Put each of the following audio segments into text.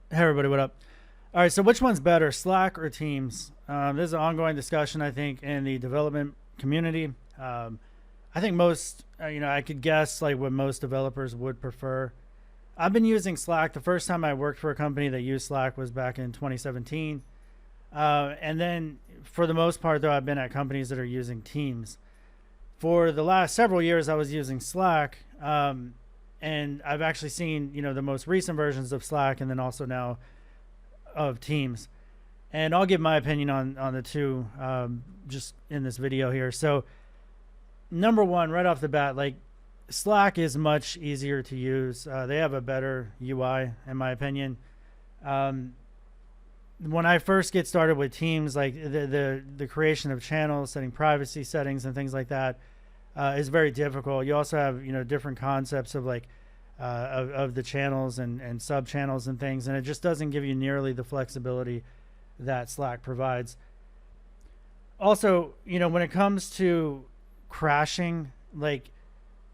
Hey everybody, what up? All right, so which one's better, Slack or Teams? This is an ongoing discussion, I think, in the development community. I think most, I could guess like what most developers would prefer. I've been using Slack. The first time I worked for a company that used Slack was back in 2017. And then for the most part, though, I've been at companies that are using Teams. For the last several years, I was using Slack. And I've actually seen, the most recent versions of Slack and then also now of Teams. And I'll give my opinion on the two just in this video here. So, number one, right off the bat, like Slack is much easier to use. They have a better UI, in my opinion. When I first get started with Teams, like the creation of channels, setting privacy settings, and things like that is very difficult. You also have different concepts of like of the channels and sub channels and things, and it just doesn't give you nearly the flexibility that Slack provides. Also, when it comes to crashing, like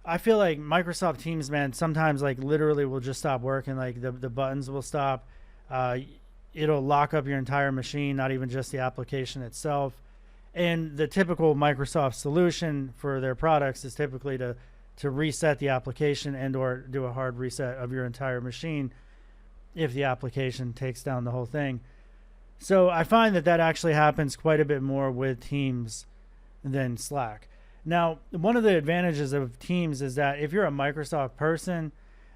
I feel like Microsoft Teams, man, sometimes like literally will just stop working. Like the buttons will stop. Uh, it'll lock up your entire machine, not even just the application itself. And the typical Microsoft solution for their products is typically to reset the application and or do a hard reset of your entire machine if the application takes down the whole thing. So I find that actually happens quite a bit more with Teams than Slack. Now, one of the advantages of Teams is that if you're a Microsoft person,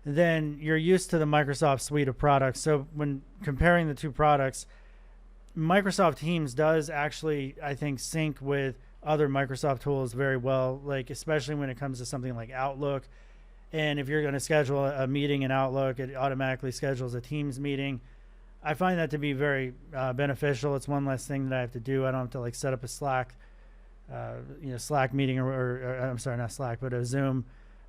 then you're used to the Microsoft suite of products. So when comparing the two products, Microsoft Teams does actually, I think, sync with other Microsoft tools very well, like especially when it comes to something like Outlook. And if you're going to schedule a meeting in Outlook, it automatically schedules a Teams meeting. I find that to be very beneficial. It's one less thing that I have to do. I don't have to like set up a Slack, Slack meeting or I'm sorry, not Slack, but a Zoom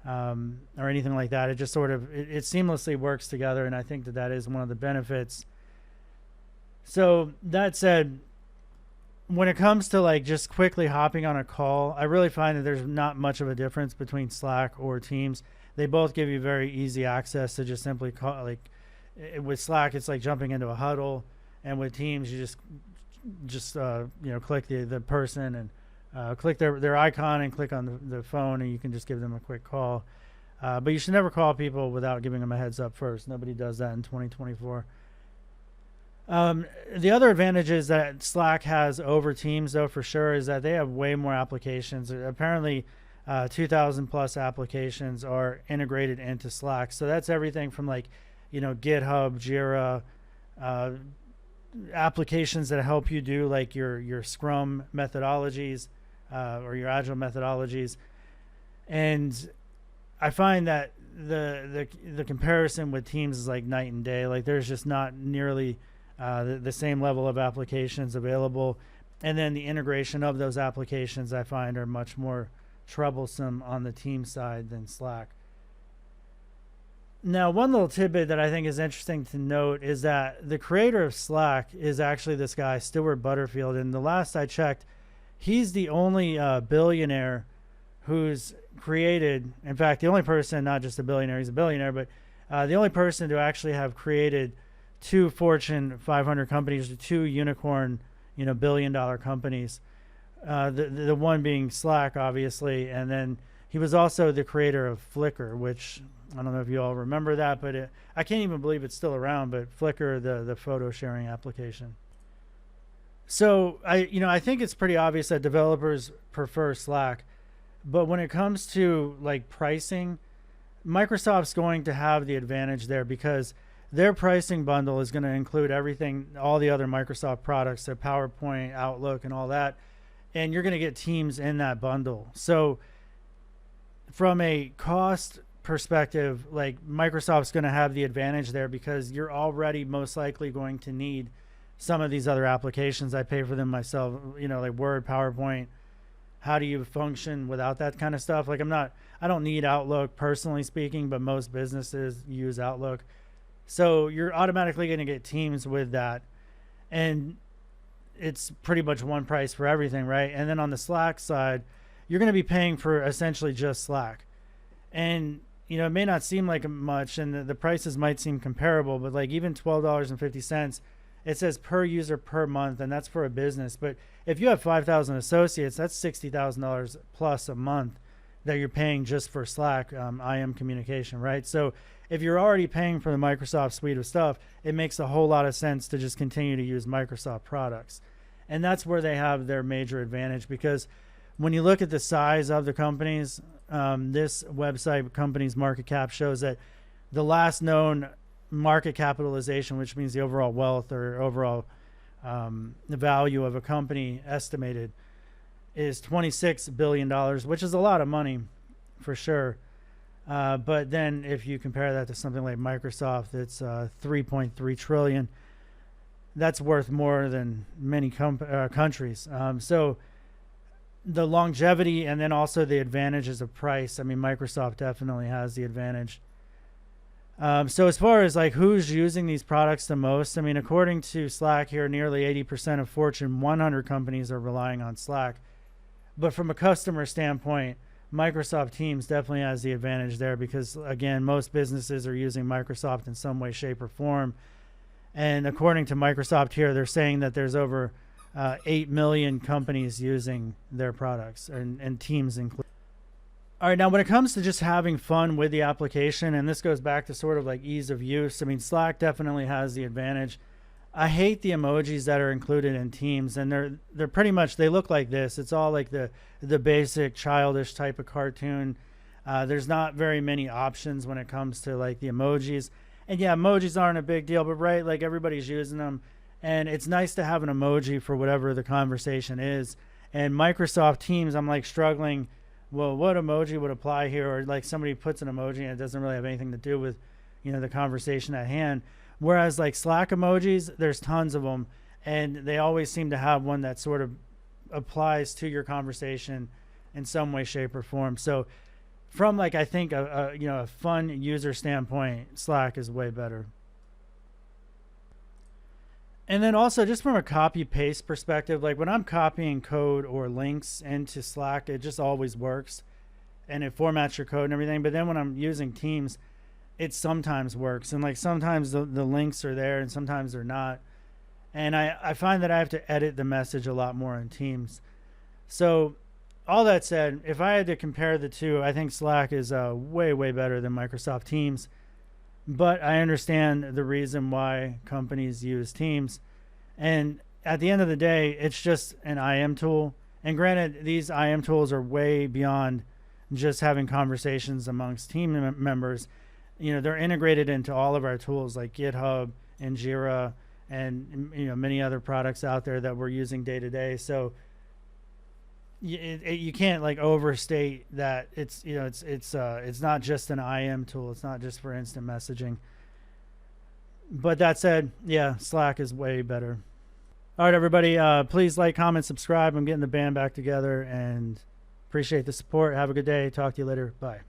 or anything like that. It just sort of, it seamlessly works together. And I think that is one of the benefits. So that said, when it comes to like just quickly hopping on a call, I really find that there's not much of a difference between Slack or Teams. They both give you very easy access to just simply call. Like with Slack, it's like jumping into a huddle, and with Teams, you just click the person and click their icon and click on the phone, and you can just give them a quick call. But you should never call people without giving them a heads up first. Nobody does that in 2024. The other advantages that Slack has over Teams, though, for sure, is that they have way more applications. Apparently, 2,000 plus applications are integrated into Slack. So that's everything from like, GitHub, Jira, applications that help you do like your Scrum methodologies or your Agile methodologies. And I find that the comparison with Teams is like night and day. Like there's just not nearly the same level of applications available, and then the integration of those applications I find are much more troublesome on the team side than Slack. Now, one little tidbit that I think is interesting to note is that the creator of Slack is actually this guy, Stewart Butterfield, and the last I checked, he's the only billionaire who's created, in fact, the only person, not just a billionaire, he's a billionaire, but the only person to actually have created two Fortune 500 companies, two unicorn, billion-dollar companies. The one being Slack, obviously, and then he was also the creator of Flickr, which I don't know if you all remember that, but I can't even believe it's still around. But Flickr, the photo sharing application. So I think it's pretty obvious that developers prefer Slack, but when it comes to like pricing, Microsoft's going to have the advantage there because their pricing bundle is going to include everything, all the other Microsoft products, so PowerPoint, Outlook, and all that. And you're going to get Teams in that bundle. So from a cost perspective, like Microsoft's going to have the advantage there because you're already most likely going to need some of these other applications. I pay for them myself, like Word, PowerPoint. How do you function without that kind of stuff? Like I don't need Outlook personally speaking, but most businesses use Outlook. So you're automatically going to get Teams with that. And it's pretty much one price for everything, right? And then on the Slack side, you're going to be paying for essentially just Slack. And it may not seem like much, and the prices might seem comparable, but like even $12.50, it says per user per month, and that's for a business. But if you have 5,000 associates, that's $60,000 plus a month that you're paying just for Slack, IM communication, right? So if you're already paying for the Microsoft suite of stuff, it makes a whole lot of sense to just continue to use Microsoft products. And that's where they have their major advantage, because when you look at the size of the companies, this website company's market cap shows that the last known market capitalization, which means the overall wealth or overall the value of a company estimated, is $26 billion, which is a lot of money for sure. But then if you compare that to something like Microsoft, it's 3.3 trillion. That's worth more than many countries. So the longevity and then also the advantages of price. I mean, Microsoft definitely has the advantage. So as far as like who's using these products the most, I mean, according to Slack here, nearly 80% of Fortune 100 companies are relying on Slack. But from a customer standpoint, Microsoft Teams definitely has the advantage there, because again, most businesses are using Microsoft in some way, shape, or form. And according to Microsoft here, they're saying that there's over 8 million companies using their products, and Teams included. All right, now when it comes to just having fun with the application, and this goes back to sort of like ease of use, I mean, Slack definitely has the advantage. I hate the emojis that are included in Teams, and they're pretty much, they look like this. It's all like the basic childish type of cartoon. There's not very many options when it comes to like the emojis. And yeah, emojis aren't a big deal, but right, like everybody's using them. And it's nice to have an emoji for whatever the conversation is. And Microsoft Teams, I'm like struggling, well, what emoji would apply here? Or like somebody puts an emoji and it doesn't really have anything to do with, the conversation at hand. Whereas like Slack emojis, there's tons of them. And they always seem to have one that sort of applies to your conversation in some way, shape, or form. So from like, I think a fun user standpoint, Slack is way better. And then also just from a copy paste perspective, like when I'm copying code or links into Slack, it just always works and it formats your code and everything. But then when I'm using Teams, it sometimes works. And like sometimes the links are there and sometimes they're not. And I find that I have to edit the message a lot more in Teams. So all that said, if I had to compare the two, I think Slack is way, way better than Microsoft Teams. But I understand the reason why companies use Teams. And at the end of the day, it's just an IM tool. And granted, these IM tools are way beyond just having conversations amongst team members. They're integrated into all of our tools like GitHub and Jira and many other products out there that we're using day to day. So you can't like overstate that it's not just an IM tool. It's not just for instant messaging. But that said, yeah, Slack is way better. All right, everybody, please like, comment, subscribe. I'm getting the band back together and appreciate the support. Have a good day. Talk to you later. Bye.